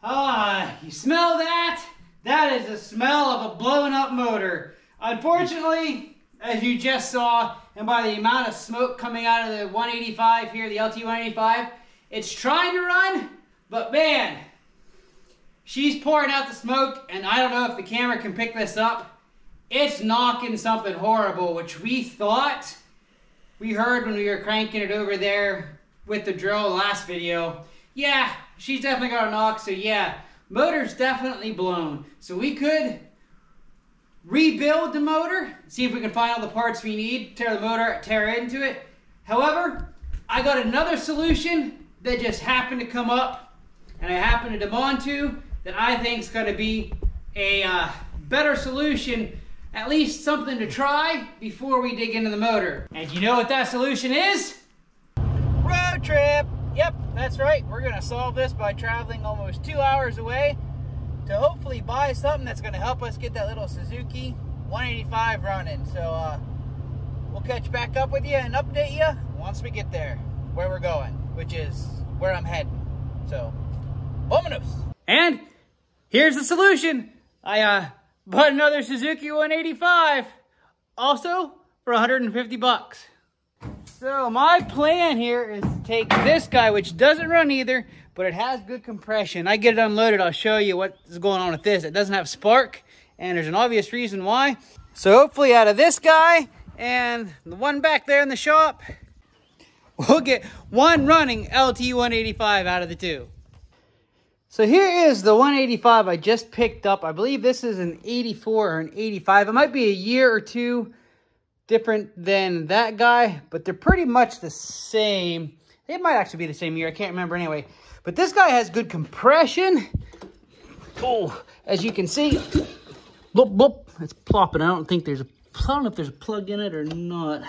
Ah, you smell that? That is the smell of a blown up motor. Unfortunately, as you just saw, and by the amount of smoke coming out of the 185 here, the LT185, it's trying to run, but man, she's pouring out the smoke, and I don't know if the camera can pick this up. It's knocking something horrible, which we thought, we heard when we were cranking it over there with the drill last video. Yeah, she's definitely got a knock, so yeah, motor's definitely blown. So we could rebuild the motor, see if we can find all the parts we need, tear the motor, tear into it. However, I got another solution that just happened to come up, and I happened to demand to, that I think is going to be a better solution, at least something to try before we dig into the motor. And you know what that solution is? Road trip! Yep, that's right. We're going to solve this by traveling almost 2 hours away to hopefully buy something that's going to help us get that little Suzuki 185 running. So we'll catch back up with you and update you once we get there, where we're going, which is where I'm heading. So, vámonos! And here's the solution. I bought another Suzuki 185, also for 150 bucks. So my plan here is to take this guy, which doesn't run either, but it has good compression. I get it unloaded, I'll show you what's going on with this. It doesn't have spark, and there's an obvious reason why. So hopefully out of this guy and the one back there in the shop, we'll get one running LT185 out of the two. So here is the 185 I just picked up. I believe this is an 84 or an 85. It might be a year or two different than that guy, but they're pretty much the same. It might actually be the same year. I can't remember anyway. But this guy has good compression. Oh, as you can see, boop, boop, it's plopping. I don't know if there's a plug in it or not.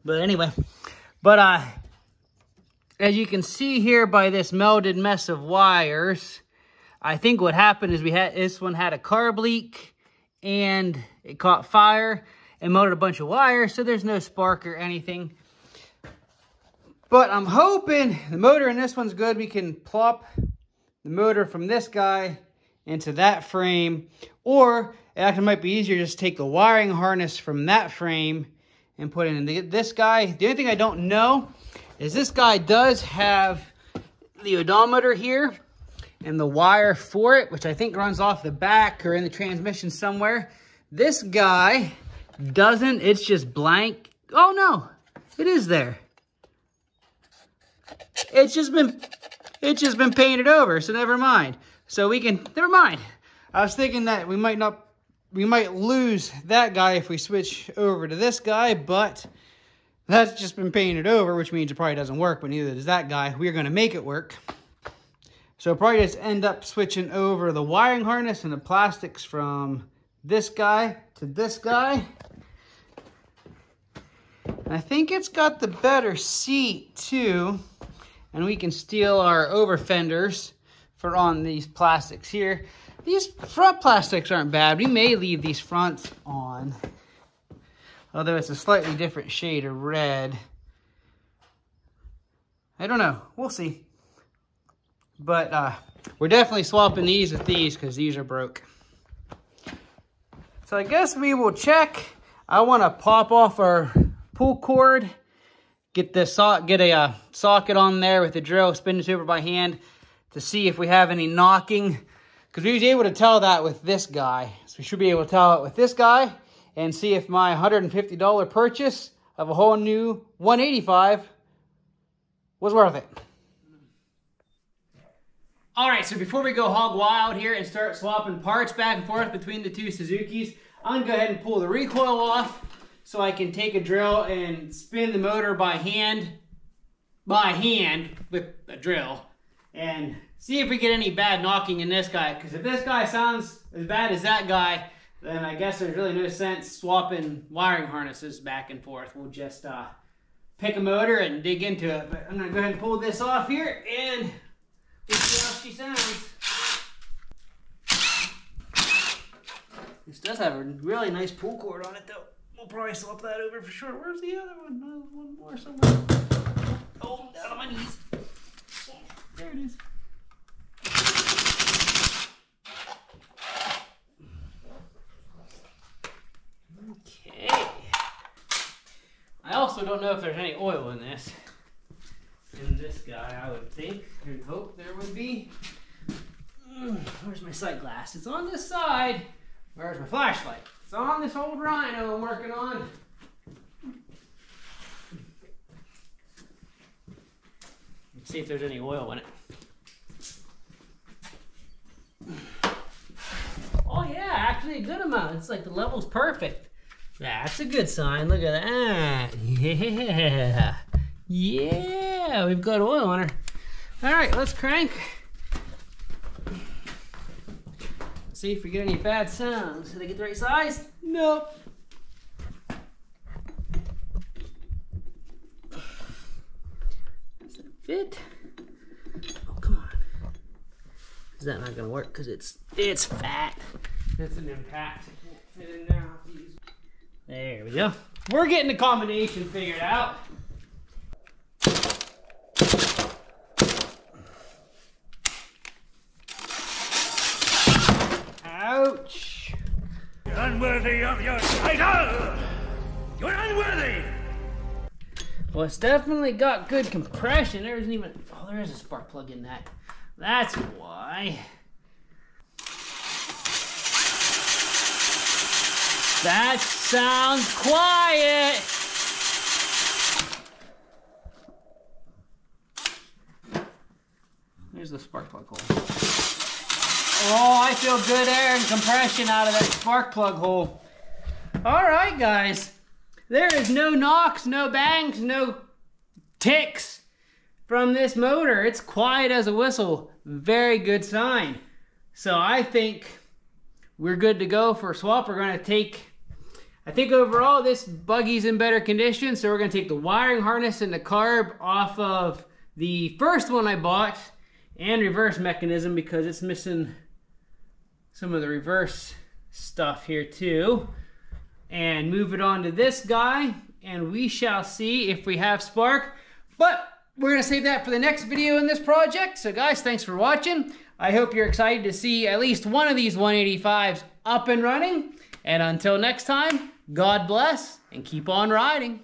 But anyway, as you can see here by this melded mess of wires, I think what happened is this one had a carb leak and it caught fire and melted a bunch of wires, so there's no spark or anything. But I'm hoping the motor in this one's good. We can plop the motor from this guy into that frame, or it actually might be easier just to take the wiring harness from that frame and put it into this guy. The only thing I don't know is this guy does have the odometer here and the wire for it, which I think runs off the back or in the transmission somewhere. This guy doesn't, it's just blank. Oh no, it is there. It's just been painted over, so never mind. So never mind. I was thinking that we might lose that guy if we switch over to this guy, but that's just been painted over, which means it probably doesn't work, but neither does that guy. We're gonna make it work. So probably just end up switching over the wiring harness and the plastics from this guy to this guy. And I think it's got the better seat too. And we can steal our over fenders for on these plastics here. These front plastics aren't bad. We may leave these fronts on, although it's a slightly different shade of red. I don't know. We'll see. But we're definitely swapping these with these because these are broke. So I guess we will check. I want to pop off our pull cord, get a socket on there with the drill, spin this over by hand to see if we have any knocking. Because we was able to tell that with this guy. So we should be able to tell it with this guy and see if my $150 purchase of a whole new 185 was worth it. All right, so before we go hog wild here and start swapping parts back and forth between the two Suzukis, I'm gonna go ahead and pull the recoil off so I can take a drill and spin the motor by hand with a drill and see if we get any bad knocking in this guy. Because if this guy sounds as bad as that guy, then I guess there's really no sense swapping wiring harnesses back and forth. We'll just pick a motor and dig into it. But I'm gonna go ahead and pull this off here and let's see how she sounds. This does have a really nice pull cord on it though. We'll probably swap that over for sure. Where's the other one? No, one more somewhere. Oh, down on my knees. There it is. don't know if there's any oil in this. In this guy, I would think and hope there would be. Where's my sight glass? It's on this side. Where's my flashlight? It's on this old Rhino I'm working on. Let's see if there's any oil in it. Oh yeah, actually a good amount. It's like the level's perfect. That's a good sign. Look at that. Yeah. Yeah, we've got oil on her. All right, let's crank. See if we get any bad sounds. Did I get the right size? Nope. Does that fit? Oh, come on. Is that not gonna work? Because it's fat. It's an impact. It won't fit in there. There we go. We're getting the combination figured out. Ouch! You're unworthy of your title! You're unworthy! Well, it's definitely got good compression. There isn't even... Oh, there is a spark plug in that. That's why. That sounds quiet! There's the spark plug hole. Oh, I feel good air and compression out of that spark plug hole. All right, guys. There is no knocks, no bangs, no ticks from this motor. It's quiet as a whistle. Very good sign. So I think we're good to go for a swap. We're going to take... I think overall this buggy's in better condition, so we're going to take the wiring harness and the carb off of the first one I bought and reverse mechanism because it's missing some of the reverse stuff here too, and move it on to this guy, and we shall see if we have spark. But we're going to save that for the next video in this project. So guys, thanks for watching. I hope you're excited to see at least one of these 185s up and running. And until next time, God bless and keep on riding.